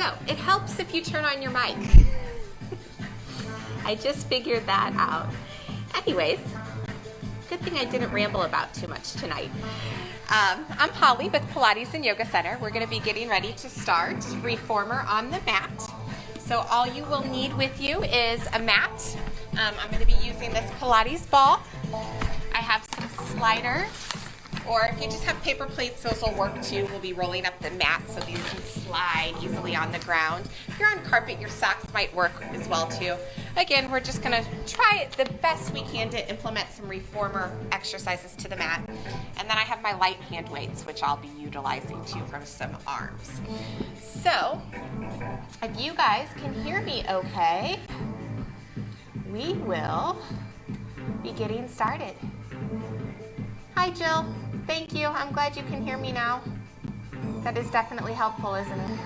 No, it helps if you turn on your mic. I just figured that out. Anyways, good thing I didn't ramble about too much tonight. I'm Holly with Pilates and Yoga Center. We're going to be getting ready to start reformer on the mat. So all you will need with you is a mat. I'm going to be using this Pilates ball. I have some sliders, or if you just have paper plates, those will work too. We'll be rolling up the mat so these can slide easily on the ground. If you're on carpet, your socks might work as well too. Again, we're just going to try it the best we can to implement some reformer exercises to the mat. And then I have my light hand weights, which I'll be utilizing too for some arms. So, if you guys can hear me okay, we will be getting started. Hi, Jill. Thank you. I'm glad you can hear me now. That is definitely helpful, isn't it?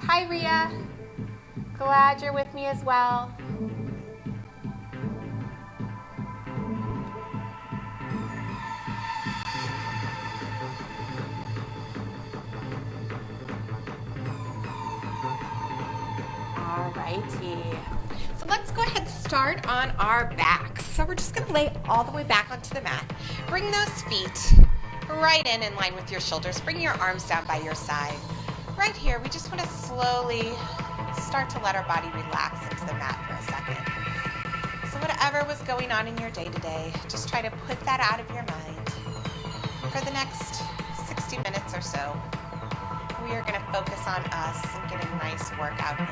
Hi, Ria. Glad you're with me as well. Alrighty. So let's go ahead and start on our backs. So we're just going to lay all the way back onto the mat. Bring those feet right in line with your shoulders. Bring your arms down by your side. Right here, we just want to slowly start to let our body relax into the mat for a second. So whatever was going on in your day-to-day, just try to put that out of your mind. For the next 60 minutes or so, we are going to focus on us and get a nice workout in.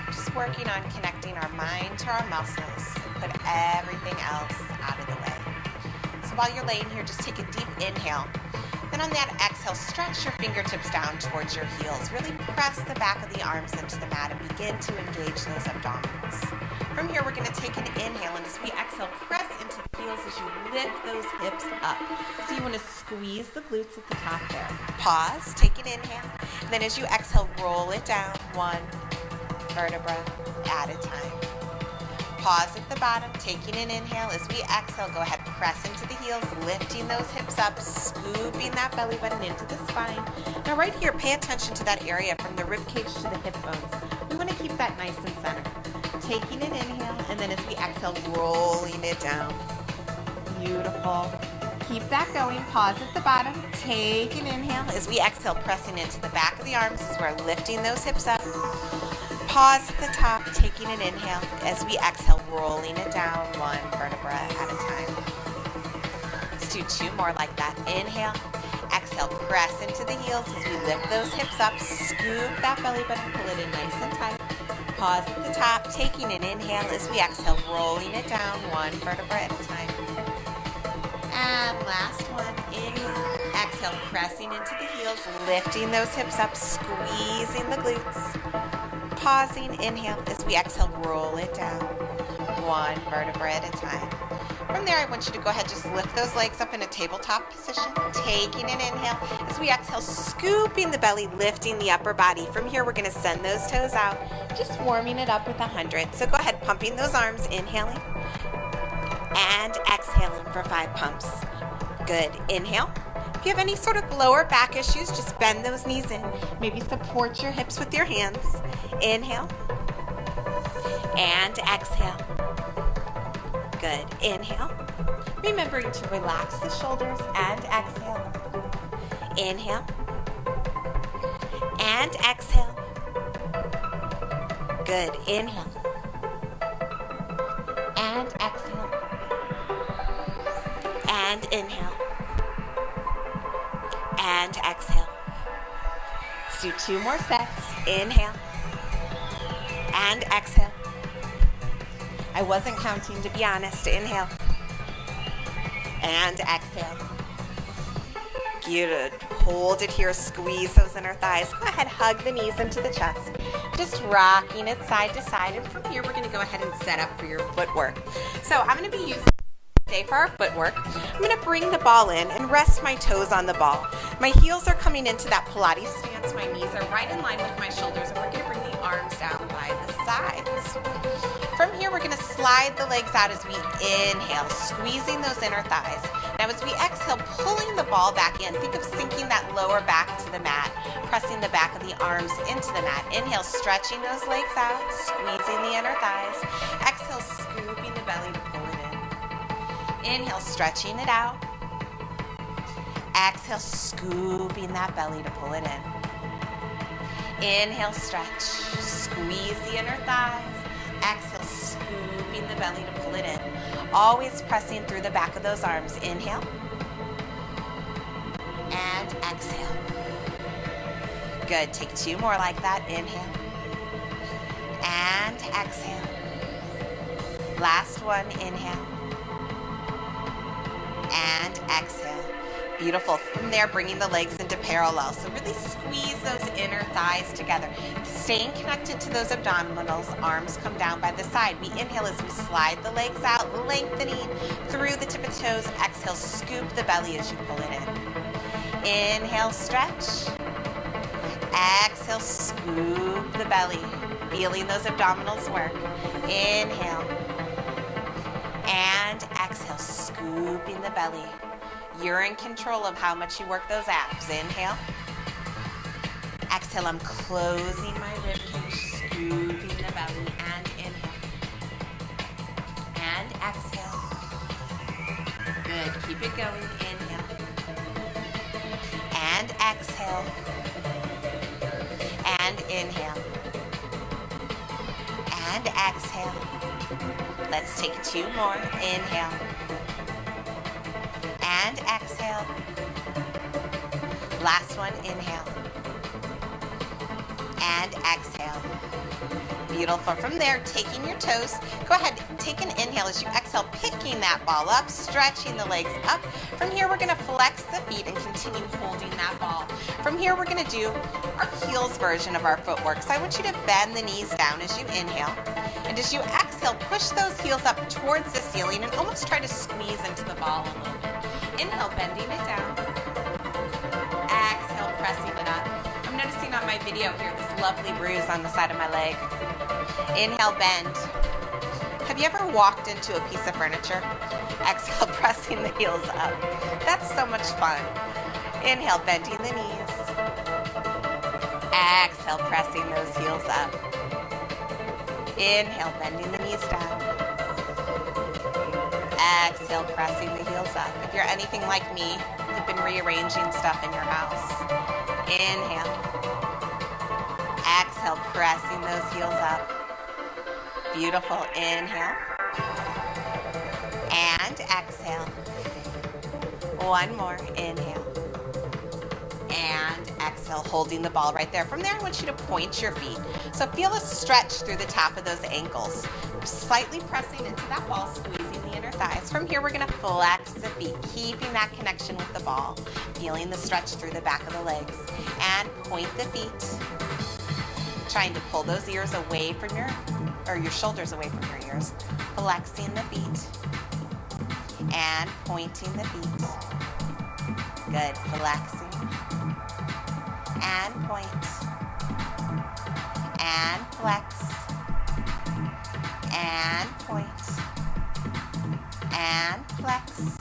Just working on connecting our mind to our muscles and put everything else out of the way. So while you're laying here, just take a deep inhale. Then on that exhale, stretch your fingertips down towards your heels. Really press the back of the arms into the mat and begin to engage those abdominals. From here, we're going to take an inhale, and as we exhale, press into the heels as you lift those hips up. So you want to squeeze the glutes at the top there. Pause, take an inhale, and then as you exhale, roll it down one vertebra at a time. Pause at the bottom, taking an inhale. As we exhale, go ahead, press into the heels, lifting those hips up, scooping that belly button into the spine. Now right here, pay attention to that area from the rib cage to the hip bones. We want to keep that nice and centered. Taking an inhale, and then as we exhale, rolling it down. Beautiful. Keep that going. Pause at the bottom. Take an inhale. As we exhale, pressing into the back of the arms as we're lifting those hips up. Pause at the top, taking an inhale. As we exhale, rolling it down one vertebra at a time. Let's do two more like that. Inhale. Exhale, press into the heels as we lift those hips up. Scoop that belly button, pull it in nice and tight. Pause at the top, taking an inhale. As we exhale, rolling it down one vertebra at a time. And last one. Inhale. Exhale, pressing into the heels, lifting those hips up, squeezing the glutes. Pausing, inhale, as we exhale, roll it down, one vertebra at a time. From there, I want you to go ahead, just lift those legs up in a tabletop position, taking an inhale. As we exhale, scooping the belly, lifting the upper body. From here, we're going to send those toes out, just warming it up with 100. So go ahead, pumping those arms, inhaling, and exhaling for 5 pumps. Good, inhale. If you have any sort of lower back issues, just bend those knees in. Maybe support your hips with your hands. Inhale. And exhale. Good. Inhale. Remembering to relax the shoulders and exhale. Inhale. And exhale. Good. Inhale. And exhale. And inhale. And exhale. Let's do 2 more sets. Inhale. And exhale. I wasn't counting, to be honest. Inhale. And exhale. Good. Hold it here. Squeeze those inner thighs. Go ahead. Hug the knees into the chest. Just rocking it side to side. And from here, we're going to go ahead and set up for your footwork. So I'm going to be using today for our footwork. I'm going to bring the ball in and rest my toes on the ball. My heels are coming into that Pilates stance. My knees are right in line with my shoulders, and we're going to bring the arms down by the sides. From here, we're going to slide the legs out as we inhale, squeezing those inner thighs. Now as we exhale, pulling the ball back in. Think of sinking that lower back to the mat, pressing the back of the arms into the mat. Inhale, stretching those legs out, squeezing the inner thighs. Exhale, scooping the belly to pull it in. Inhale, stretching it out. Exhale, scooping that belly to pull it in. Inhale, stretch, squeeze the inner thighs. Exhale, scooping the belly to pull it in. Always pressing through the back of those arms. Inhale and exhale. Good. Take 2 more like that. Inhale and exhale. Last one. Inhale and exhale. Beautiful. From there, bringing the legs into parallel. So really squeeze those inner thighs together. Staying connected to those abdominals. Arms come down by the side. We inhale as we slide the legs out, lengthening through the tip of toes. Exhale, scoop the belly as you pull it in. Inhale, stretch. Exhale, scoop the belly. Feeling those abdominals work. Inhale. And exhale, scooping the belly. You're in control of how much you work those abs. Inhale. Exhale, I'm closing my ribcage, scooping the belly, and inhale. And exhale. Good, keep it going. Inhale. And exhale. And inhale. And exhale. Let's take 2 more. Inhale. And exhale. Last one, inhale. And exhale. Beautiful. From there, taking your toes, go ahead, take an inhale as you exhale, picking that ball up, stretching the legs up. From here, we're going to flex the feet and continue holding that ball. From here, we're going to do our heels version of our footwork. So I want you to bend the knees down as you inhale. And as you exhale, push those heels up towards the ceiling and almost try to squeeze into the ball a little bit. Inhale, bending it down. Exhale, pressing it up. I'm noticing on my video here this lovely bruise on the side of my leg. Inhale, bend. Have you ever walked into a piece of furniture? Exhale, pressing the heels up. That's so much fun. Inhale, bending the knees. Exhale, pressing those heels up. Inhale, bending the knees down. Exhale, pressing the heels up. If you're anything like me, you've been rearranging stuff in your house. Inhale. Exhale, pressing those heels up. Beautiful. Inhale. And exhale. One more. Inhale. And exhale, holding the ball right there. From there, I want you to point your feet. So feel a stretch through the top of those ankles. Slightly pressing into that ball, squeezing the inner thighs. From here, we're going to flex the feet, keeping that connection with the ball. Feeling the stretch through the back of the legs. And point the feet. Trying to pull those ears away from your shoulders away from your ears. Flexing the feet. And pointing the feet. Good. Flexing. And point. And flex. And point. And flex.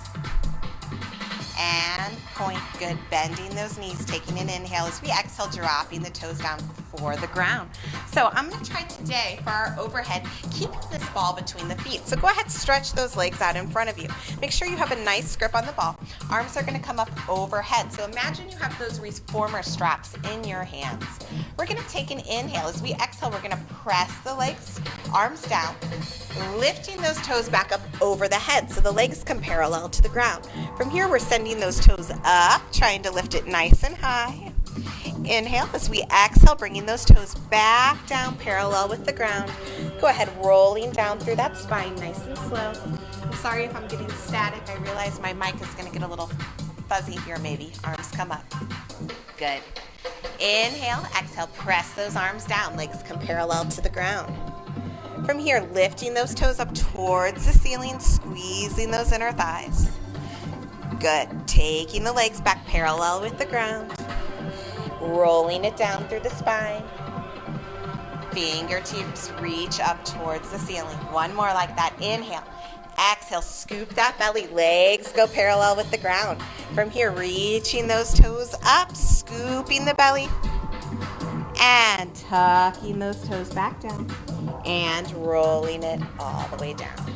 And point. Good. Bending those knees, taking an inhale as we exhale, dropping the toes down for the ground. So I'm going to try today for our overhead, keeping this ball between the feet. So go ahead, stretch those legs out in front of you. Make sure you have a nice grip on the ball. Arms are going to come up overhead. So imagine you have those reformer straps in your hands. We're going to take an inhale. As we exhale, we're going to press the legs, arms down, lifting those toes back up over the head so the legs come parallel to the ground. From here, we're sending those toes up, trying to lift it nice and high. Inhale as we exhale, bringing those toes back down parallel with the ground. Go ahead, rolling down through that spine nice and slow. I'm sorry if I'm getting static. I realize my mic is going to get a little fuzzy here maybe. Arms come up. Good. Inhale, exhale, press those arms down. Legs come parallel to the ground. From here, lifting those toes up towards the ceiling, squeezing those inner thighs. Good. Taking the legs back parallel with the ground. Rolling it down through the spine. Fingertips reach up towards the ceiling. One more like that. Inhale. Exhale, scoop that belly. Legs go parallel with the ground. From here, reaching those toes up, scooping the belly, and tucking those toes back down, and rolling it all the way down.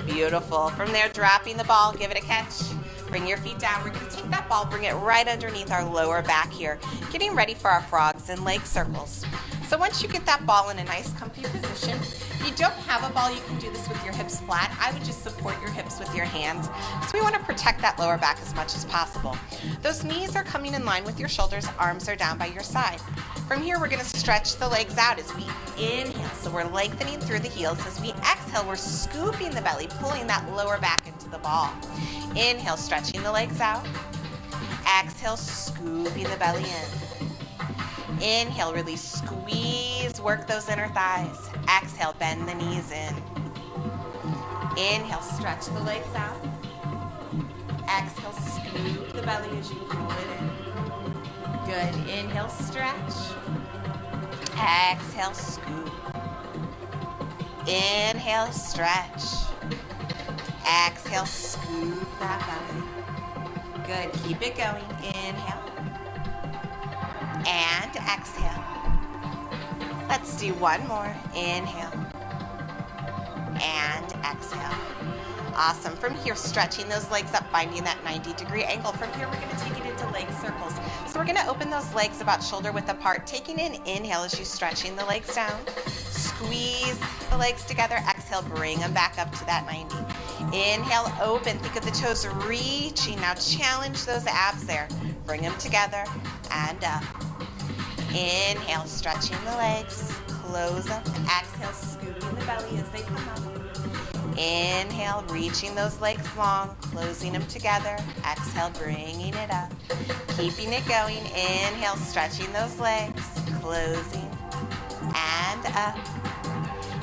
Beautiful. From there, dropping the ball, give it a catch. Bring your feet down. We're going to take that ball, bring it right underneath our lower back here, getting ready for our frogs and leg circles. So once you get that ball in a nice comfy position, if you don't have a ball, you can do this with your hips flat. I would just support your hips with your hands. So we want to protect that lower back as much as possible. Those knees are coming in line with your shoulders, arms are down by your side. From here, we're going to stretch the legs out as we inhale. So we're lengthening through the heels. As we exhale, we're scooping the belly, pulling that lower back into the ball. Inhale, stretching the legs out. Exhale, scooping the belly in. Inhale, release, squeeze, work those inner thighs. Exhale, bend the knees in. Inhale, stretch the legs out. Exhale, scoop the belly as you roll it in. Good. Inhale, stretch. Exhale, scoop. Inhale, stretch. Exhale, scoop that belly. Good. Keep it going. Inhale. And exhale. Let's do one more. Inhale. And exhale. Awesome. From here, stretching those legs up, finding that 90-degree angle. From here, we're going to take it into leg circles. So we're going to open those legs about shoulder width apart, taking an inhale as you're stretching the legs down. Squeeze the legs together. Exhale, bring them back up to that 90. Inhale, open. Think of the toes reaching. Now challenge those abs there. Bring them together and up. Inhale, stretching the legs. Close them. Exhale, scooping the belly as they come up. Inhale, reaching those legs long, closing them together. Exhale, bringing it up. Keeping it going. Inhale, stretching those legs, closing, and up.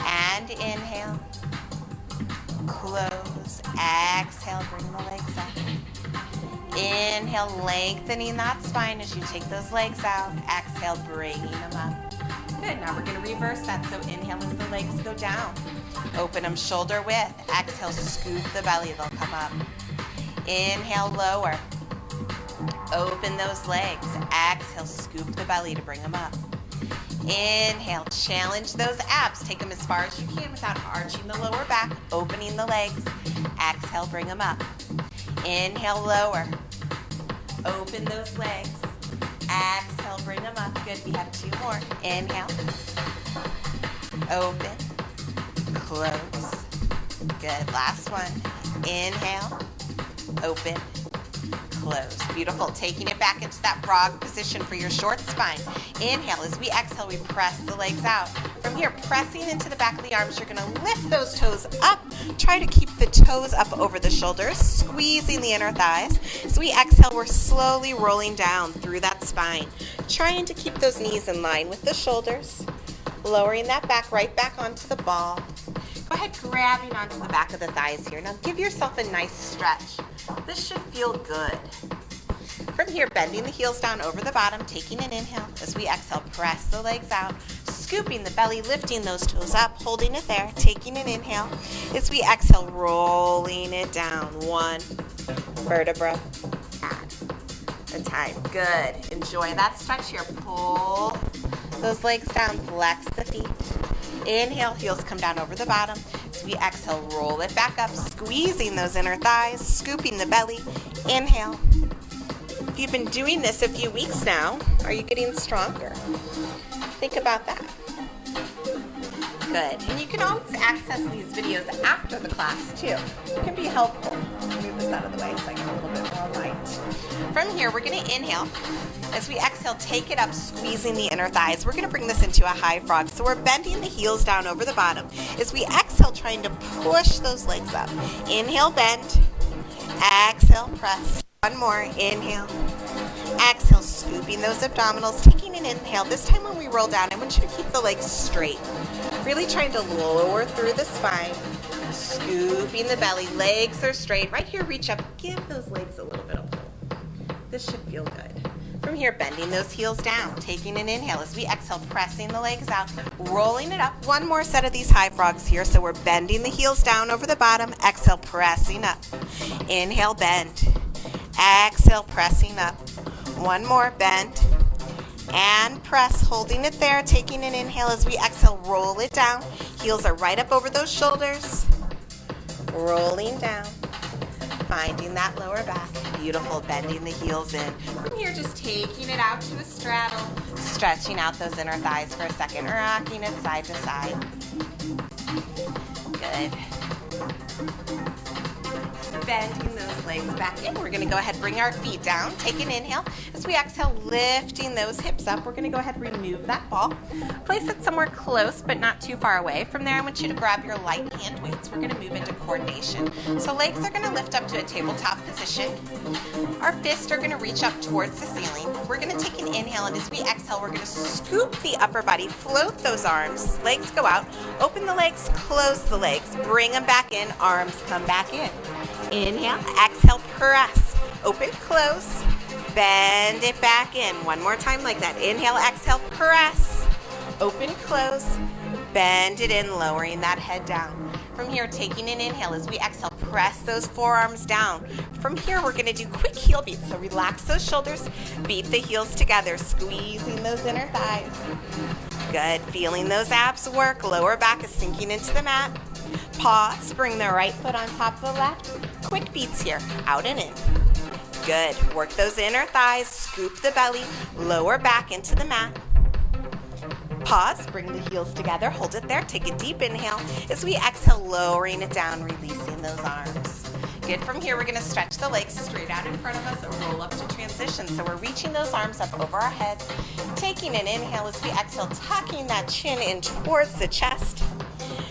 And inhale, close. Exhale, bring the legs up. Inhale, lengthening that spine as you take those legs out. Exhale, bringing them up. Good. Now we're going to reverse that. So inhale as the legs go down. Open them shoulder width. Exhale, scoop the belly. They'll come up. Inhale, lower. Open those legs. Exhale, scoop the belly to bring them up. Inhale, challenge those abs. Take them as far as you can without arching the lower back, opening the legs. Exhale, bring them up. Inhale, lower. Open those legs. Exhale, bring them up. Good. We have two more. Inhale. Open. Close. Good. Last one. Inhale. Open. Close. Beautiful. Taking it back into that frog position for your short spine. Inhale. As we exhale, we press the legs out. From here, pressing into the back of the arms, you're going to lift those toes up. Try to keep the toes up over the shoulders, squeezing the inner thighs. As we exhale, we're slowly rolling down through that spine, trying to keep those knees in line with the shoulders, lowering that back right back onto the ball. Go ahead, grabbing onto the back of the thighs here. Now give yourself a nice stretch. This should feel good. From here, bending the heels down over the bottom, taking an inhale. As we exhale, press the legs out, scooping the belly, lifting those toes up, holding it there, taking an inhale. As we exhale, rolling it down. One vertebra at a time. Good. Enjoy that stretch here. Pull those legs down, flex the feet. Inhale, heels come down over the bottom. As we exhale, roll it back up, squeezing those inner thighs, scooping the belly. Inhale. If you've been doing this a few weeks now, are you getting stronger? Think about that. Good. And you can always access these videos after the class too. It can be helpful. Move this out of the way so I get a little bit more light. From here, we're going to inhale. As we exhale, take it up, squeezing the inner thighs. We're going to bring this into a high frog. So we're bending the heels down over the bottom. As we exhale, trying to push those legs up. Inhale, bend. Exhale, press. One more. Inhale. Exhale, scooping those abdominals, taking an inhale. This time when we roll down, I want you to keep the legs straight. Really trying to lower through the spine, scooping the belly. Legs are straight. Right here, reach up. Give those legs a little bit of pull. This should feel good. From here, bending those heels down, taking an inhale as we exhale, pressing the legs out, rolling it up. One more set of these high frogs here. So we're bending the heels down over the bottom, exhale, pressing up. Inhale, bend. Exhale, pressing up. One more, bend. And press, holding it there, taking an inhale as we exhale, roll it down. Heels are right up over those shoulders. Rolling down. Finding that lower back. Beautiful, bending the heels in. From here, just taking it out to a straddle, stretching out those inner thighs for a second, rocking it side to side. Good. Bending those legs back in. We're going to go ahead and bring our feet down. Take an inhale. As we exhale, lifting those hips up, we're going to go ahead and remove that ball. Place it somewhere close, but not too far away. From there, I want you to grab your light hand weights. We're going to move into coordination. So legs are going to lift up to a tabletop position. Our fists are going to reach up towards the ceiling. We're going to take an inhale, and as we exhale, we're going to scoop the upper body, float those arms, legs go out, open the legs, close the legs, bring them back in, arms come back in. Inhale, exhale, press, open, close, bend it back in. One more time like that. Inhale, exhale, press, open, close, bend it in, lowering that head down. From here, taking an inhale as we exhale, press those forearms down. From here, we're going to do quick heel beats. So relax those shoulders, beat the heels together, squeezing those inner thighs. Good, feeling those abs work. Lower back is sinking into the mat. Pause, bring the right foot on top of the left. Quick beats here, out and in. Good, work those inner thighs, scoop the belly, lower back into the mat. Pause, bring the heels together, hold it there, take a deep inhale. As we exhale, lowering it down, releasing those arms. Good, from here we're going to stretch the legs straight out in front of us and roll up to transition. So we're reaching those arms up over our head, taking an inhale as we exhale, tucking that chin in towards the chest.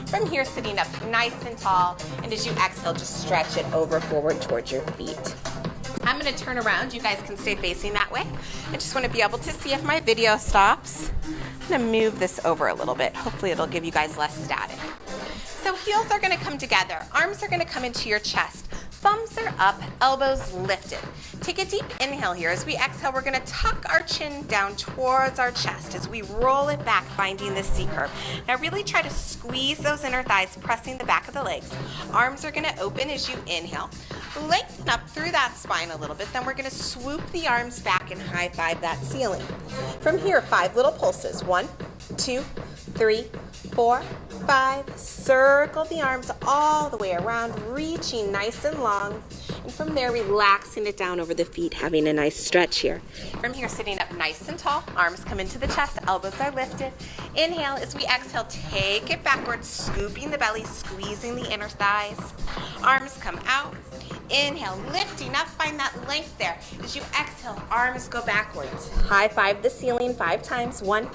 From here, sitting up nice and tall, and as you exhale, just stretch it over forward towards your feet. I'm going to turn around. You guys can stay facing that way. I just want to be able to see if my video stops. I'm going to move this over a little bit. Hopefully it'll give you guys less static. So heels are going to come together. Arms are going to come into your chest. Thumbs are up, elbows lifted. Take a deep inhale here. As we exhale, we're going to tuck our chin down towards our chest as we roll it back, finding the C curve. Now really try to squeeze those inner thighs, pressing the back of the legs. Arms are going to open as you inhale. Lengthen up through that spine a little bit. Then we're going to swoop the arms back and high five that ceiling. From here, 5 little pulses. 1, 2, 3, 4, 5. Circle the arms all the way around, reaching nice and long. And from there, relaxing it down over the feet, having a nice stretch here. From here, sitting up nice and tall. Arms come into the chest, elbows are lifted. Inhale, as we exhale, take it backwards, scooping the belly, squeezing the inner thighs. Arms come out. Inhale, lifting up, find that length there. As you exhale, arms go backwards. High five the ceiling 5 times. 1,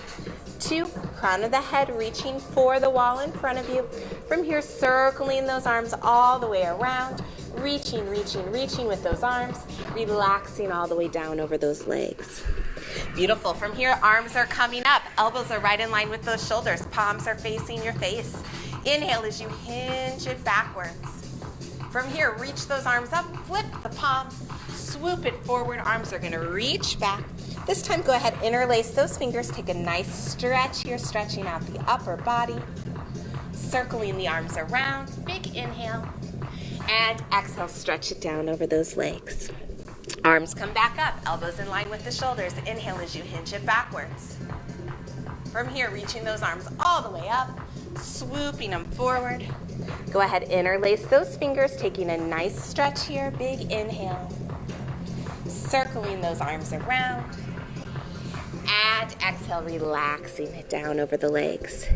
2, crown of the head, reaching for the wall in front of you. From here, circling those arms all the way around, reaching, reaching, reaching with those arms, relaxing all the way down over those legs. Beautiful. From here, arms are coming up, elbows are right in line with those shoulders, palms are facing your face. Inhale as you hinge it backwards. From here, reach those arms up, flip the palm, swoop it forward. Arms are going to reach back. This time, go ahead, interlace those fingers. Take a nice stretch here, stretching out the upper body. Circling the arms around. Big inhale. And exhale, stretch it down over those legs. Arms come back up, elbows in line with the shoulders. Inhale as you hinge it backwards. From here, reaching those arms all the way up, swooping them forward. Go ahead, interlace those fingers, taking a nice stretch here. Big inhale. Circling those arms around. And exhale, relaxing it down over the legs.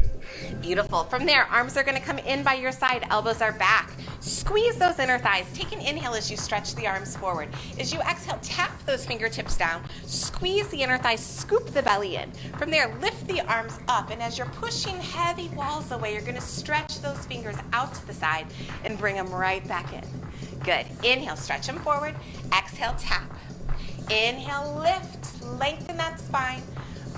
Beautiful. From there, arms are going to come in by your side, elbows are back. Squeeze those inner thighs. Take an inhale as you stretch the arms forward. As you exhale, tap those fingertips down. Squeeze the inner thighs, scoop the belly in. From there, lift the arms up. And as you're pushing heavy walls away, you're going to stretch those fingers out to the side and bring them right back in. Good. Inhale, stretch them forward. Exhale, tap. Inhale, lift, lengthen that spine,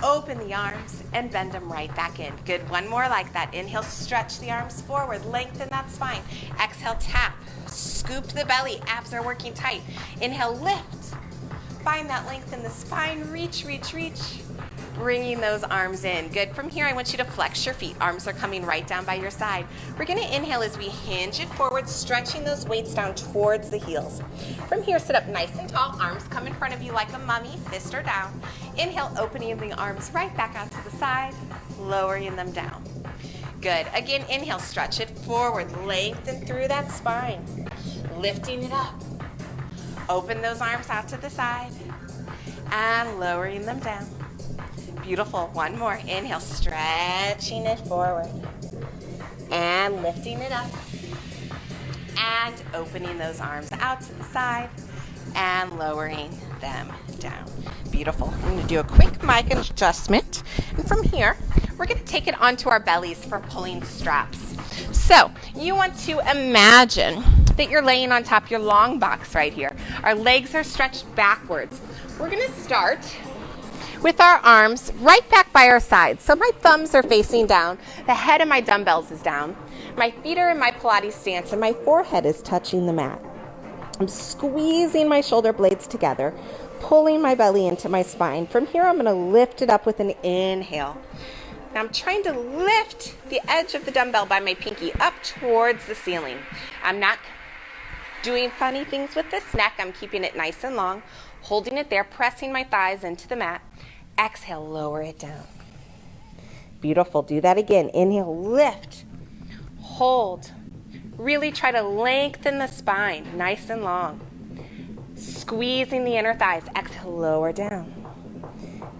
open the arms, and bend them right back in. Good, one more like that. Inhale, stretch the arms forward, lengthen that spine. Exhale, tap, scoop the belly, abs are working tight. Inhale, lift, spine, that length in the spine. Reach, reach, reach. Bringing those arms in. Good. From here, I want you to flex your feet. Arms are coming right down by your side. We're going to inhale as we hinge it forward, stretching those weights down towards the heels. From here, sit up nice and tall. Arms come in front of you like a mummy. Fists are down. Inhale, opening the arms right back out to the side, lowering them down. Good. Again, inhale, stretch it forward. Lengthen through that spine. Lifting it up. Open those arms out to the side and lowering them down. Beautiful. One more. Inhale, stretching it forward and lifting it up and opening those arms out to the side and lowering them down. Beautiful. I'm going to do a quick mic adjustment. And from here, we're going to take it onto our bellies for pulling straps. So you want to imagine that you're laying on top of your long box right here. Our legs are stretched backwards. We're going to start with our arms right back by our sides. So my thumbs are facing down. The head of my dumbbells is down. My feet are in my Pilates stance and my forehead is touching the mat. I'm squeezing my shoulder blades together, pulling my belly into my spine. From here, I'm going to lift it up with an inhale. Now I'm trying to lift the edge of the dumbbell by my pinky up towards the ceiling. I'm not doing funny things with this neck. I'm keeping it nice and long, holding it there, pressing my thighs into the mat. Exhale, lower it down. Beautiful. Do that again. Inhale, lift, hold. Really try to lengthen the spine, nice and long. Squeezing the inner thighs. Exhale, lower down.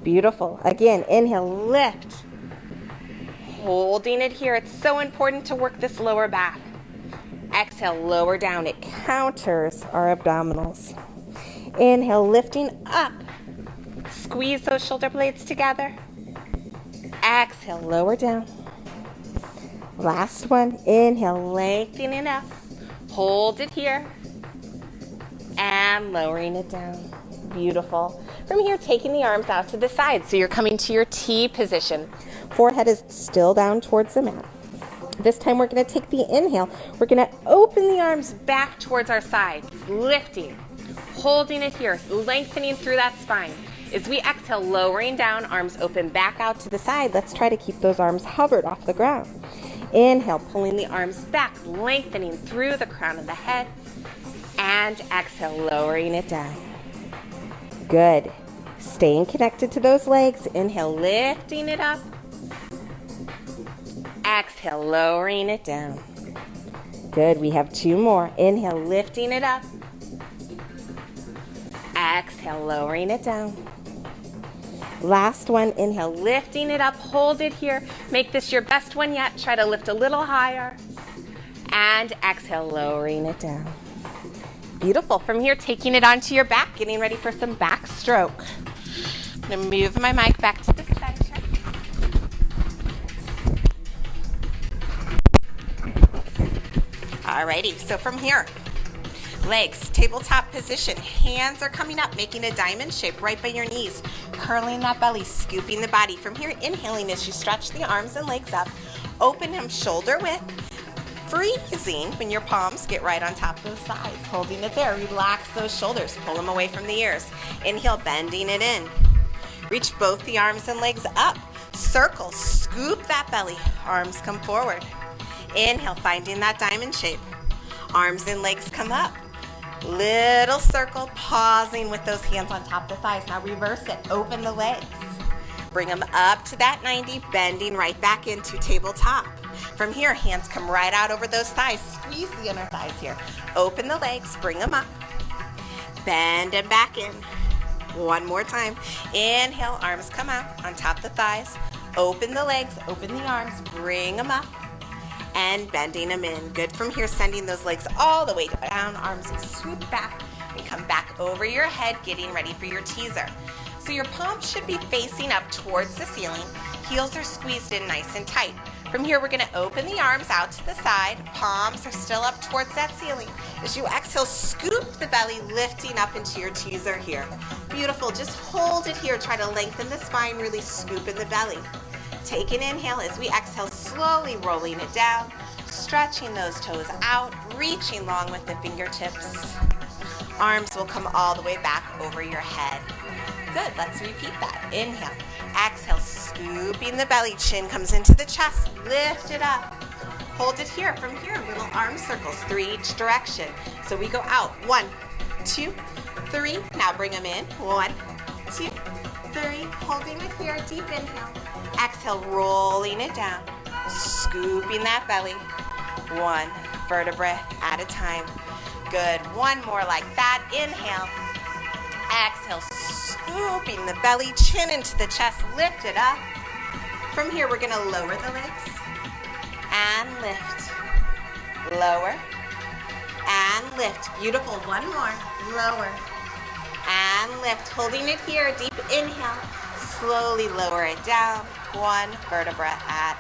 Beautiful. Again, inhale, lift. Holding it here. It's so important to work this lower back. Exhale, lower down. It counters our abdominals. Inhale, lifting up. Squeeze those shoulder blades together. Exhale, lower down. Last one. Inhale, lengthening up. Hold it here. And lowering it down. Beautiful. From here, taking the arms out to the side. So you're coming to your T position. Forehead is still down towards the mat. This time we're going to take the inhale. We're going to open the arms back towards our side. Lifting. Holding it here. Lengthening through that spine. As we exhale, lowering down, arms open back out to the side. Let's try to keep those arms hovered off the ground. Inhale, pulling the arms back, lengthening through the crown of the head. And exhale, lowering it down. Good. Staying connected to those legs. Inhale, lifting it up. Exhale, lowering it down. Good. We have two more. Inhale, lifting it up. Exhale, lowering it down. Last one. Inhale, lifting it up. Hold it here. Make this your best one yet. Try to lift a little higher. And exhale, lowering it down. Beautiful. From here, taking it onto your back, getting ready for some backstroke. I'm going to move my mic back to the center. Alrighty, so from here, legs, tabletop position, hands are coming up, making a diamond shape right by your knees, curling that belly, scooping the body. From here, inhaling as you stretch the arms and legs up, open them shoulder width, freezing when your palms get right on top of those thighs, holding it there. Relax those shoulders, pull them away from the ears. Inhale, bending it in. Reach both the arms and legs up, circle, scoop that belly, arms come forward. Inhale, finding that diamond shape. Arms and legs come up. Little circle, pausing with those hands on top of the thighs. Now reverse it, open the legs. Bring them up to that 90, bending right back into tabletop. From here, hands come right out over those thighs. Squeeze the inner thighs here. Open the legs, bring them up. Bend them back in. One more time. Inhale, arms come out on top of the thighs. Open the legs, open the arms, bring them up. And bending them in. Good. From here, sending those legs all the way down. Arms swoop back and come back over your head, getting ready for your teaser. So your palms should be facing up towards the ceiling. Heels are squeezed in nice and tight. From here, we're going to open the arms out to the side. Palms are still up towards that ceiling. As you exhale, scoop the belly, lifting up into your teaser here. Beautiful. Just hold it here. Try to lengthen the spine, really scoop in the belly. Take an inhale as we exhale, slowly rolling it down, stretching those toes out, reaching long with the fingertips. arms will come all the way back over your head. Good, let's repeat that. Inhale, exhale, scooping the belly, chin comes into the chest, lift it up. Hold it here. From here, little arm circles, 3 each direction. So we go out, 1, 2, 3. Now bring them in, 1, 2, 3. Holding it here, deep inhale. Exhale, rolling it down, scooping that belly. 1 vertebra at a time. Good, 1 more like that. Inhale, exhale, scooping the belly, chin into the chest, lift it up. From here, we're gonna lower the legs and lift. Lower and lift. Beautiful, 1 more. Lower and lift. Holding it here, deep inhale. Slowly lower it down, 1 vertebra at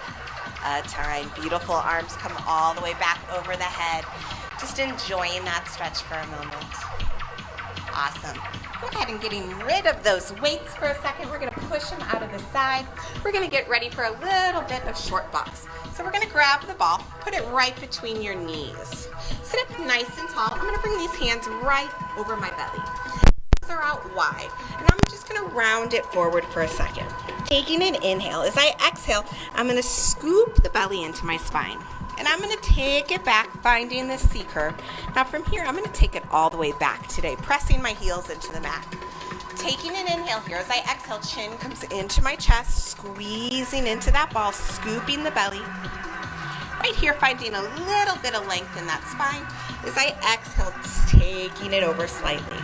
a time. Beautiful, arms come all the way back over the head. Just enjoying that stretch for a moment. Awesome. Go ahead and getting rid of those weights for a second. We're gonna push them out of the side. We're gonna get ready for a little bit of short box. So we're gonna grab the ball, put it right between your knees. Sit up nice and tall. I'm gonna bring these hands right over my belly. Are out wide, and I'm just going to round it forward for a second. Taking an inhale. As I exhale, I'm going to scoop the belly into my spine, and I'm going to take it back, finding the C curve. Now from here, I'm going to take it all the way back today, pressing my heels into the mat. Taking an inhale here. As I exhale, chin comes into my chest, squeezing into that ball, scooping the belly. Right here, finding a little bit of length in that spine. As I exhale, taking it over slightly.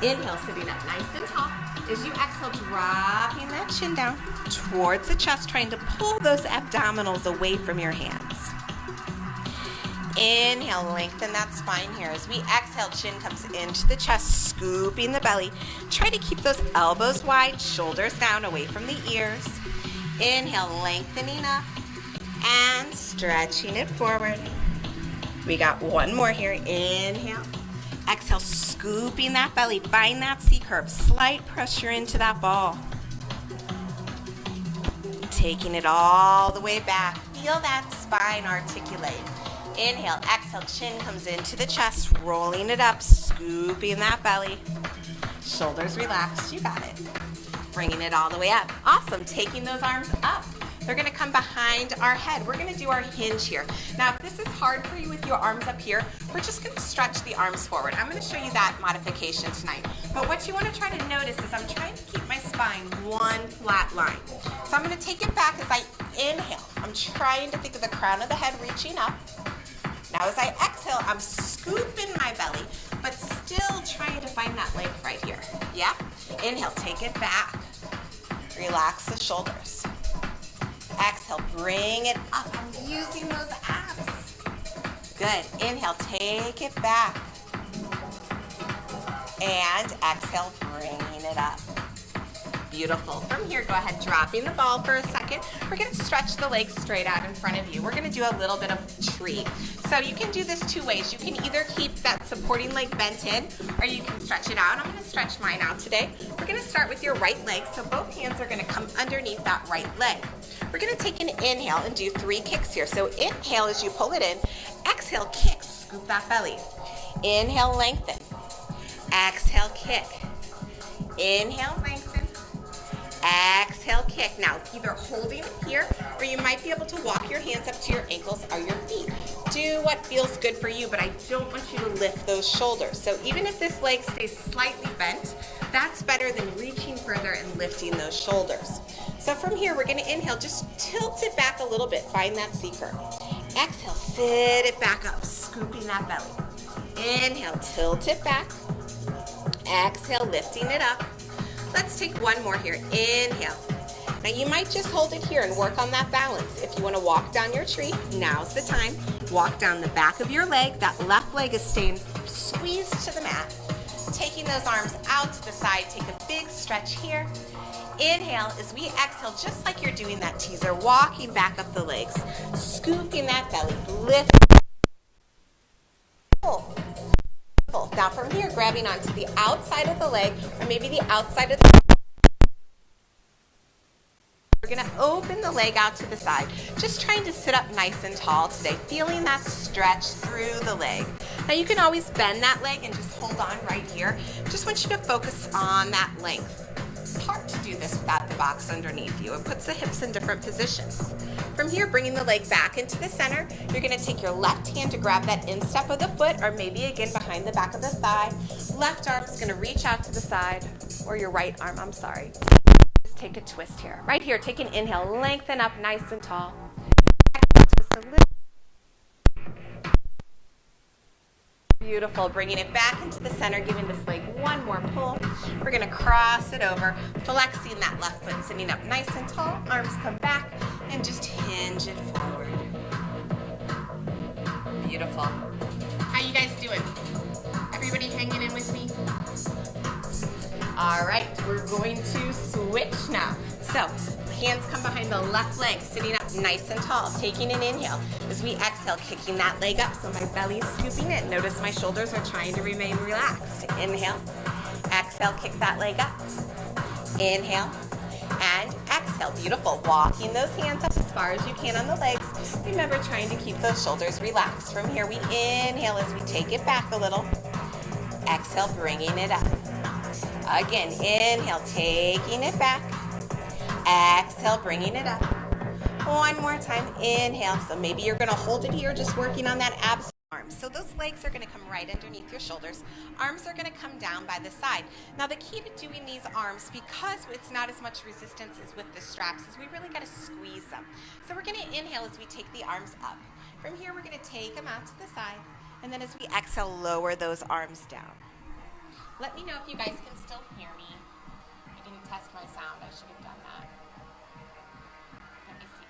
Inhale, sitting up nice and tall. As you exhale, dropping that chin down towards the chest, trying to pull those abdominals away from your hands. Inhale, lengthen that spine here. As we exhale, chin comes into the chest, scooping the belly. Try to keep those elbows wide, shoulders down, away from the ears. Inhale, lengthening up and stretching it forward. We got 1 more here. Inhale. Exhale, scooping that belly. Find that C curve. Slight pressure into that ball. Taking it all the way back. Feel that spine articulate. Inhale, exhale, chin comes into the chest, rolling it up, scooping that belly. Shoulders relaxed. You got it. Bringing it all the way up. Awesome. Taking those arms up. They're going to come behind our head. We're going to do our hinge here. Now, if this is hard for you with your arms up here, we're just going to stretch the arms forward. I'm going to show you that modification tonight. But what you want to try to notice is I'm trying to keep my spine one flat line. So I'm going to take it back as I inhale. I'm trying to think of the crown of the head reaching up. Now, as I exhale, I'm scooping my belly, but still trying to find that length right here. Yeah? Inhale, take it back. Relax the shoulders. Exhale, bring it up. I'm using those abs. Good. Inhale, take it back. And exhale, bringing it up. Beautiful. From here, go ahead, dropping the ball for a second. We're going to stretch the legs straight out in front of you. We're going to do a little bit of tree. So you can do this 2 ways. You can either keep that supporting leg bent in, or you can stretch it out. I'm going to stretch mine out today. We're going to start with your right leg. So both hands are going to come underneath that right leg. We're going to take an inhale and do 3 kicks here. So inhale as you pull it in. Exhale, kick, scoop that belly. Inhale, lengthen. Exhale, kick. Inhale, lengthen. Exhale, kick. Now, either holding it here, or you might be able to walk your hands up to your ankles or your feet. Do what feels good for you, but I don't want you to lift those shoulders. So even if this leg stays slightly bent, that's better than reaching further and lifting those shoulders. So from here, we're going to inhale, just tilt it back a little bit. Find that C curve. Exhale, sit it back up, scooping that belly. Inhale, tilt it back. Exhale, lifting it up. Let's take 1 more here. Inhale. Now you might just hold it here and work on that balance. If you want to walk down your tree, now's the time. Walk down the back of your leg. That left leg is staying squeezed to the mat. Taking those arms out to the side. Take a big stretch here. Inhale as we exhale, just like you're doing that teaser, walking back up the legs, scooping that belly, lift. Pull. Now from here, grabbing onto the outside of the leg, or maybe the outside of the We're going to open the leg out to the side, just trying to sit up nice and tall today, feeling that stretch through the leg. Now you can always bend that leg and just hold on right here. Just want you to focus on that length. It's hard to do this without the box underneath you. It puts the hips in different positions. From here, bringing the leg back into the center, you're gonna take your left hand to grab that instep of the foot, or maybe again behind the back of the thigh. Left arm is gonna reach out to the side, or your right arm, I'm sorry. Just take a twist here. Right here, take an inhale, lengthen up nice and tall. Exhale, twist a little. Beautiful, bringing it back into the center, giving this leg one more pull. We're gonna cross it over, flexing that left foot, sitting up nice and tall, arms come back, and just hinge it forward. Beautiful. How you guys doing? Everybody hanging in with me? All right, we're going to switch now. So, hands come behind the left leg, sitting up nice and tall, taking an inhale. As we exhale, kicking that leg up so my belly's scooping it. Notice my shoulders are trying to remain relaxed. Inhale, exhale, kick that leg up. Inhale, and exhale. Beautiful. Walking those hands up as far as you can on the legs. Remember, trying to keep those shoulders relaxed. From here, we inhale as we take it back a little. Exhale, bringing it up. Again, inhale, taking it back. Exhale, bringing it up. One more time, inhale. So maybe you're gonna hold it here, just working on that abs arms. So those legs are gonna come right underneath your shoulders. Arms are gonna come down by the side. Now the key to doing these arms, because it's not as much resistance as with the straps, is we really gotta squeeze them. So we're gonna inhale as we take the arms up. From here, we're gonna take them out to the side. And then as we exhale, lower those arms down. Let me know if you guys can still hear me. I didn't test my sound, I should have done that. Let me see.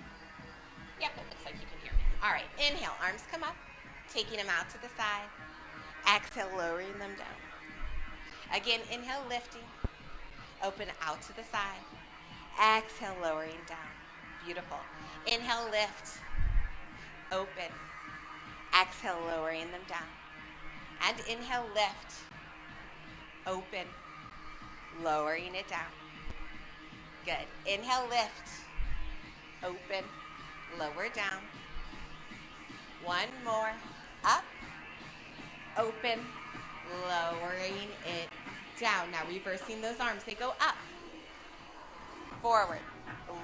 Yep, it looks like you can hear me. All right, inhale, arms come up, taking them out to the side. Exhale, lowering them down. Again, inhale, lifting. Open out to the side. Exhale, lowering down. Beautiful. Inhale, lift. Open. Exhale, lowering them down. And inhale, lift. Open. Lowering it down. Good. Inhale, lift. Open. Lower down. One more. Up. Open. Lowering it down. Now reversing those arms. They go up. Forward.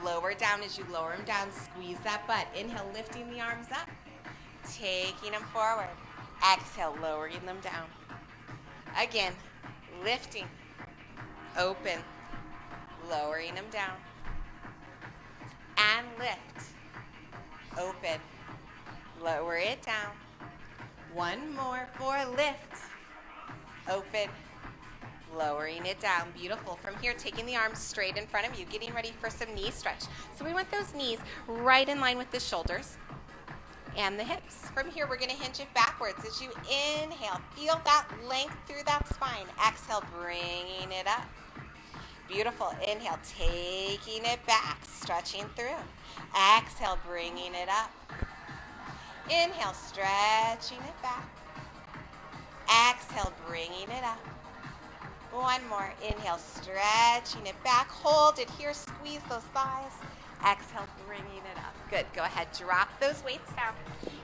Lower down as you lower them down. Squeeze that butt. Inhale, lifting the arms up. Taking them forward. Exhale, lowering them down. Again, lifting. Open. Lowering them down. And lift. Open. Lower it down. One more for lift. Open. Lowering it down. Beautiful. From here, taking the arms straight in front of you, getting ready for some knee stretch. So we want those knees right in line with the shoulders and the hips. From here, we're going to hinge it backwards. As you inhale, feel that length through that spine. Exhale, bringing it up. Beautiful. Inhale, taking it back, stretching through. Exhale, bringing it up. Inhale, stretching it back. Exhale, bringing it up. One more. Inhale, stretching it back. Hold it here. Squeeze those thighs. Exhale, bringing it up. Good. Go ahead. Drop those weights down.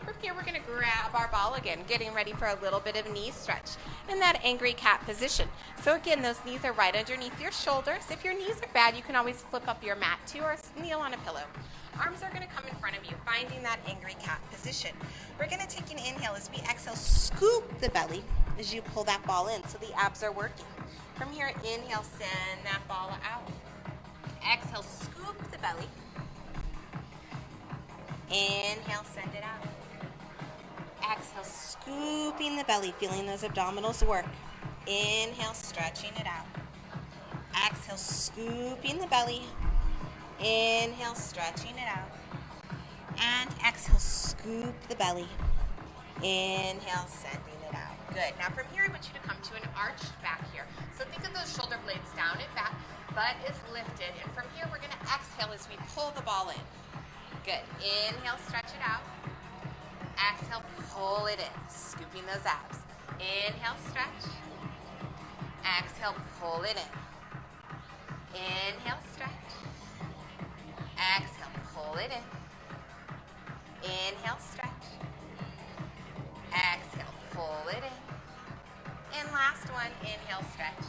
From here, we're going to grab our ball again, getting ready for a little bit of knee stretch in that angry cat position. So again, those knees are right underneath your shoulders. If your knees are bad, you can always flip up your mat too, or kneel on a pillow. Arms are going to come in front of you, finding that angry cat position. We're going to take an inhale as we exhale, scoop the belly as you pull that ball in so the abs are working. From here, inhale, send that ball out. Exhale, scoop the belly. Inhale, send it out. Exhale, scooping the belly, feeling those abdominals work. Inhale, stretching it out. Exhale, scooping the belly. Inhale, stretching it out. And exhale, scoop the belly. Inhale, sending it out. Good. Now from here, I want you to come to an arched back here. So think of those shoulder blades down and back. Butt is lifted. And from here, we're going to exhale as we pull the ball in. Good. Inhale, stretch it out. Exhale, pull it in. Scooping those abs. Inhale, stretch. Exhale, pull it in. Inhale, stretch. Exhale, pull it in. Inhale, stretch. Exhale, pull it in. And last one, inhale, stretch.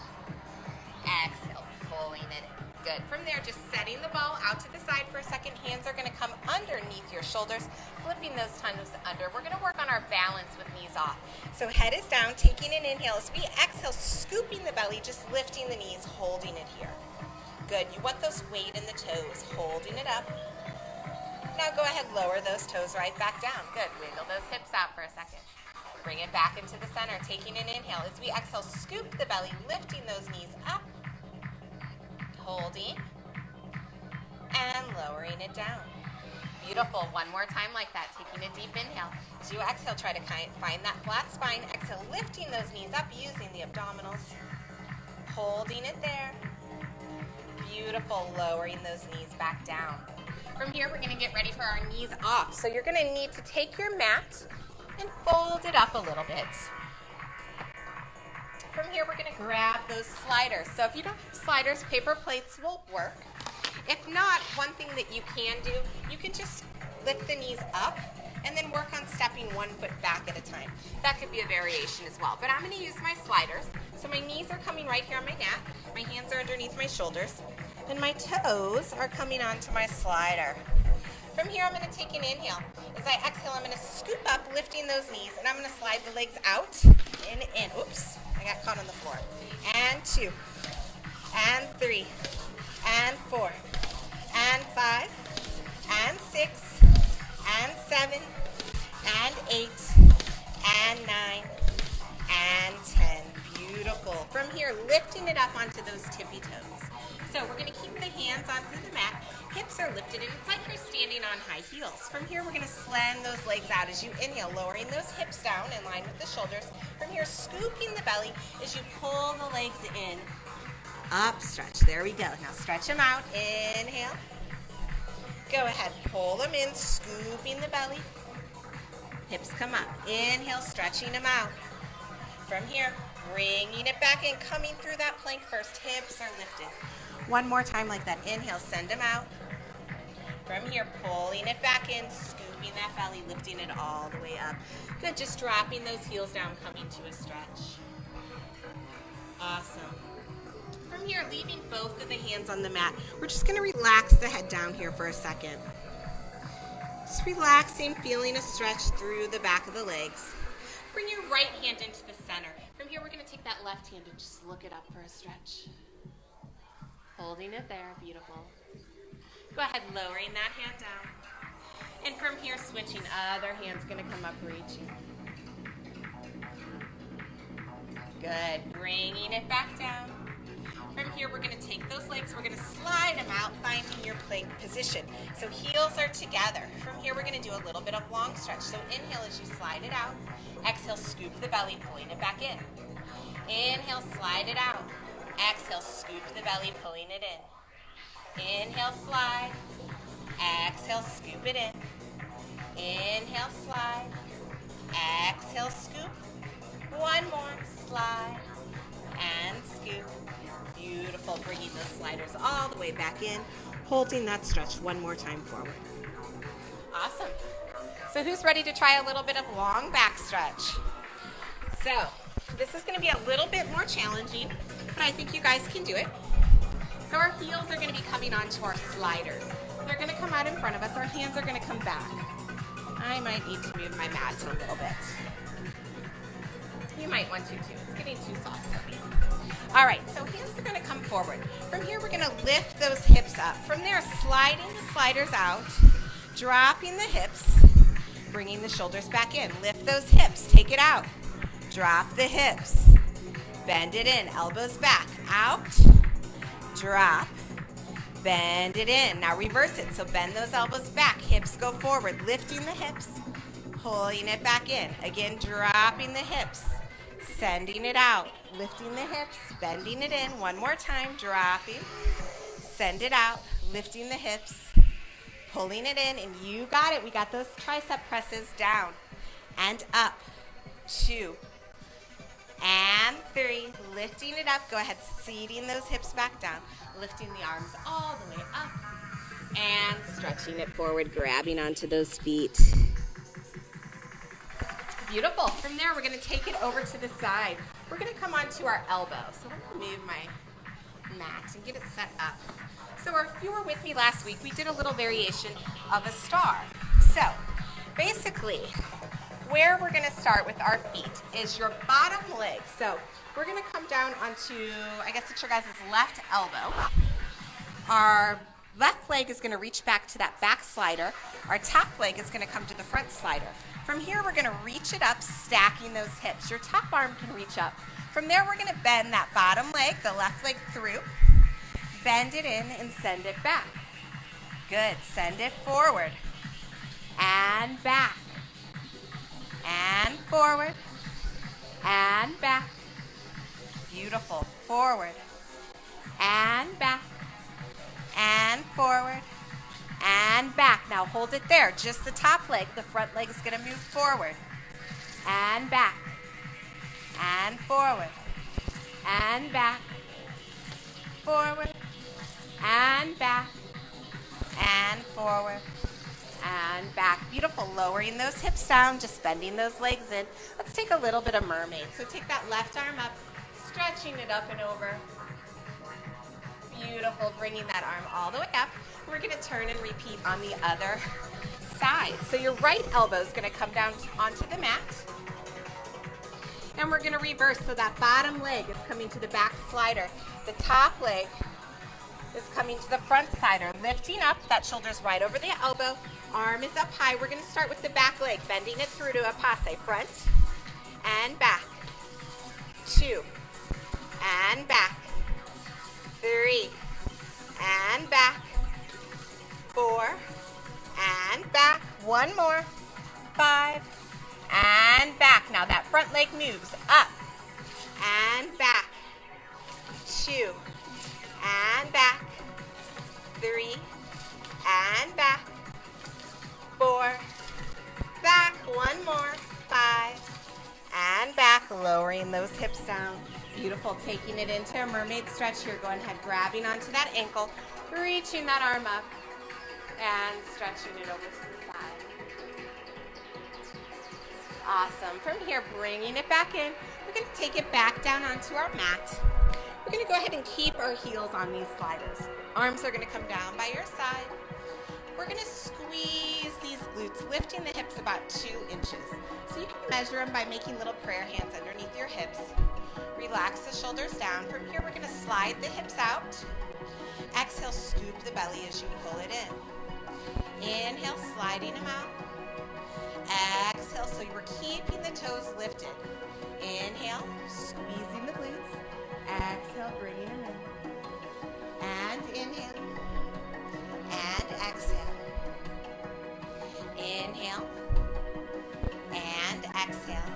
Exhale, pulling it in. Good. From there, just setting the ball out to the side for a second. Hands are going to come underneath your shoulders, flipping those toes under. We're going to work on our balance with knees off. So head is down, taking an inhale. As we exhale, scooping the belly, just lifting the knees, holding it here. Good. You want those weight in the toes, holding it up. Now go ahead, lower those toes right back down. Good. Wiggle those hips out for a second. Bring it back into the center, taking an inhale. As we exhale, scoop the belly, lifting those knees up. Holding and lowering it down. Beautiful. One more time like that. Taking a deep inhale. As you exhale, try to find that flat spine. Exhale, lifting those knees up using the abdominals. Holding it there. Beautiful. Lowering those knees back down. From here, we're going to get ready for our knees off. So you're going to need to take your mat and fold it up a little bit. From here, we're going to grab those sliders. So if you don't have sliders, paper plates will work. If not, one thing that you can do, you can just lift the knees up and then work on stepping 1 foot back at a time. That could be a variation as well. But I'm going to use my sliders. So my knees are coming right here on my mat. My hands are underneath my shoulders. And my toes are coming onto my slider. From here, I'm going to take an inhale. As I exhale, I'm going to scoop up, lifting those knees, and I'm going to slide the legs out and in. Oops, I got caught on the floor. And 2, and 3, and 4, and 5, and 6, and 7, and 8, and 9, and 10. Beautiful. From here, lifting it up onto those tippy toes. So we're going to keep the hands onto the mat. Hips are lifted, and it's like you're standing on high heels. From here, we're going to slam those legs out as you inhale, lowering those hips down in line with the shoulders. From here, scooping the belly as you pull the legs in. Up, stretch. There we go. Now stretch them out. Inhale. Go ahead. Pull them in, scooping the belly. Hips come up. Inhale, stretching them out. From here, bringing it back in, coming through that plank first. Hips are lifted. One more time like that. Inhale, send them out. From here, pulling it back in, scooping that belly, lifting it all the way up. Good, just dropping those heels down, coming to a stretch. Awesome. From here, leaving both of the hands on the mat, we're just going to relax the head down here for a second. Just relaxing, feeling a stretch through the back of the legs. Bring your right hand into the center. From here, we're going to take that left hand and just look it up for a stretch. Holding it there, beautiful. Go ahead, lowering that hand down. And from here, switching, other hand's gonna come up, reaching. Good, bringing it back down. From here, we're gonna take those legs, we're gonna slide them out, finding your plank position. So heels are together. From here, we're gonna do a little bit of long stretch. So inhale as you slide it out. Exhale, scoop the belly, pulling it back in. Inhale, slide it out. Exhale, scoop the belly, pulling it in. Inhale, slide. Exhale, scoop it in. Inhale, slide. Exhale, scoop. One more, slide. And scoop. Beautiful, bringing those sliders all the way back in. Holding that stretch one more time forward. Awesome. So who's ready to try a little bit of long back stretch? So, this is going to be a little bit more challenging, but I think you guys can do it. So our heels are going to be coming onto our sliders. They're going to come out in front of us. Our hands are going to come back. I might need to move my mat a little bit. You might want to too. It's getting too soft for me. All right, so hands are going to come forward. From here, we're going to lift those hips up. From there, sliding the sliders out, dropping the hips, bringing the shoulders back in. Lift those hips. Take it out. Drop the hips. Bend it in. Elbows back. Out. Drop. Bend it in. Now reverse it. So bend those elbows back. Hips go forward. Lifting the hips. Pulling it back in. Again, dropping the hips. Sending it out. Lifting the hips. Bending it in. One more time. Dropping. Send it out. Lifting the hips. Pulling it in. And you got it. We got those tricep presses down. And up. 2. And 3, lifting it up. Go ahead, seating those hips back down. Lifting the arms all the way up. And stretching it forward, grabbing onto those feet. Beautiful. From there, we're going to take it over to the side. We're going to come onto our elbow. So I'm going to move my mat and get it set up. So if you were with me last week, we did a little variation of a star. So basically, where we're going to start with our feet is your bottom leg. So we're going to come down onto, I guess it's your guys' left elbow. Our left leg is going to reach back to that back slider. Our top leg is going to come to the front slider. From here, we're going to reach it up, stacking those hips. Your top arm can reach up. From there, we're going to bend that bottom leg, the left leg through, bend it in and send it back. Good. Send it forward and back and forward and back. Beautiful. Forward and back and forward and back. Now hold it there. Just the top leg. The front leg is going to move forward and back and forward and back, forward and back and forward and back. Beautiful. Lowering those hips down, just bending those legs in. Let's take a little bit of mermaid. So take that left arm up, stretching it up and over. Beautiful. Bringing that arm all the way up. We're going to turn and repeat on the other side. So your right elbow is going to come down onto the mat. And we're going to reverse. So that bottom leg is coming to the back slider. The top leg is coming to the front slider. Lifting up. That shoulder's right over the elbow. Arm is up high. We're going to start with the back leg. Bending it through to a passe. Front and back. 2 and back. 3 and back. 4 and back. 1 more. 5 and back. Now that front leg moves up and back. 2 and back. 3 and back. 4 back. 1 more. 5 and back. Lowering those hips down. Beautiful. Taking it into a mermaid stretch here. Go ahead, grabbing onto that ankle, reaching that arm up, and stretching it over to the side. Awesome. From here, bringing it back in. We're going to take it back down onto our mat. We're going to go ahead and keep our heels on these sliders. Arms are going to come down by your side. We're going to squeeze these glutes, lifting the hips about 2 inches. So you can measure them by making little prayer hands underneath your hips. Relax the shoulders down. From here, we're going to slide the hips out. Exhale, scoop the belly as you pull it in. Inhale, sliding them out. Exhale, so you're keeping the toes lifted. Inhale, squeezing the glutes. Exhale, bringing them in. And inhale. And exhale. Inhale. And exhale.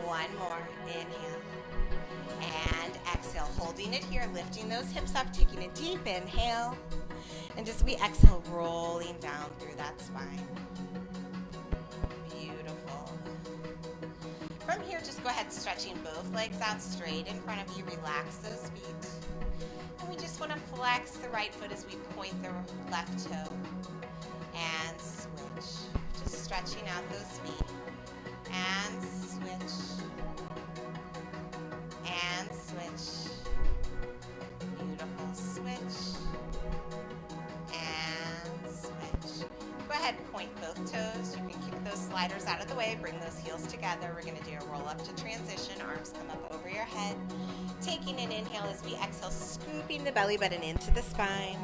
1 more. Inhale. And exhale. Holding it here, lifting those hips up, taking a deep inhale. And just we exhale, rolling down through that spine. Beautiful. From here, just go ahead, stretching both legs out straight in front of you. Relax those feet. And we just want to flex the right foot as we point the left toe. And switch. Just stretching out those feet. And switch. And switch. Beautiful. Switch. And switch. Go ahead, point both toes. You can keep those sliders out of the way. Bring those heels together. We're going to do a roll up to transition. Arms come up over your head. Taking an inhale as we exhale, scooping the belly button into the spine.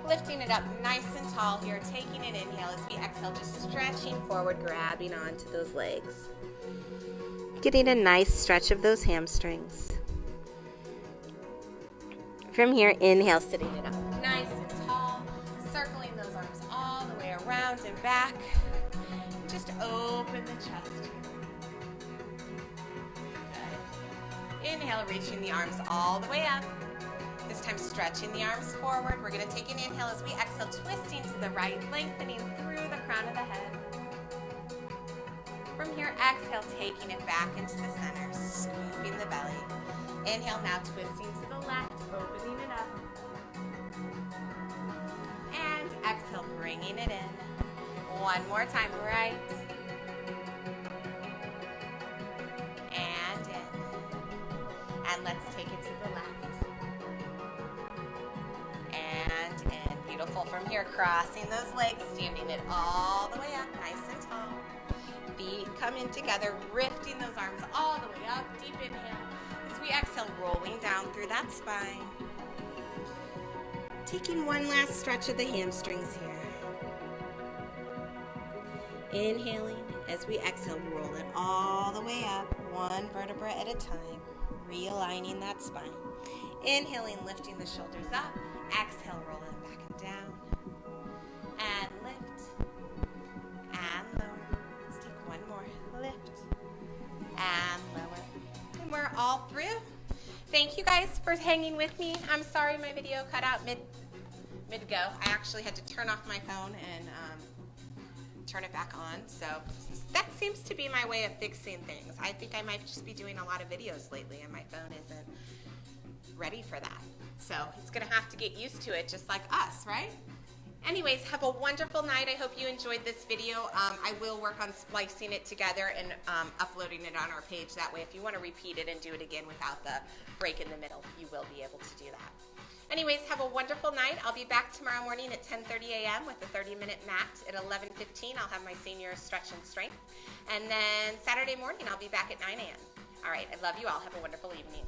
Lifting it up nice and tall here. Taking an inhale as we exhale, just stretching forward, grabbing onto those legs. Getting a nice stretch of those hamstrings. From here, inhale, sitting it up nice and tall. Circling those arms all the way around and back. Just open the chest. Good. Inhale, reaching the arms all the way up. This time stretching the arms forward. We're going to take an inhale as we exhale, twisting to the right, lengthening through the crown of the head. From here, exhale, taking it back into the center, scooping the belly. Inhale, now twisting to the left, opening it up. And exhale, bringing it in. One more time, right. And let's take it to the left. And in. Beautiful. From here, crossing those legs, standing it all the way up, nice and tall. Feet come in together, lifting those arms all the way up. Deep inhale. As we exhale, rolling down through that spine. Taking one last stretch of the hamstrings here. Inhaling. As we exhale, roll it all the way up, one vertebra at a time. Realigning that spine. Inhaling, lifting the shoulders up. Exhale, roll it back and down. And lift. And lower. Let's take one more. Lift. And lower. And we're all through. Thank you guys for hanging with me. I'm sorry my video cut out mid-go. I actually had to turn off my phone and turn it back on. So that seems to be my way of fixing things. I think I might just be doing a lot of videos lately and my phone isn't ready for that. So it's gonna have to get used to it just like us, right? Anyways, have a wonderful night. I hope you enjoyed this video. I will work on splicing it together and uploading it on our page. That way, if you want to repeat it and do it again without the break in the middle, you will be able to do that. Anyways, have a wonderful night. I'll be back tomorrow morning at 10:30 a.m. with a 30-minute mat. At 11:15, I'll have my senior stretch and strength. And then Saturday morning, I'll be back at 9 a.m. All right, I love you all. Have a wonderful evening.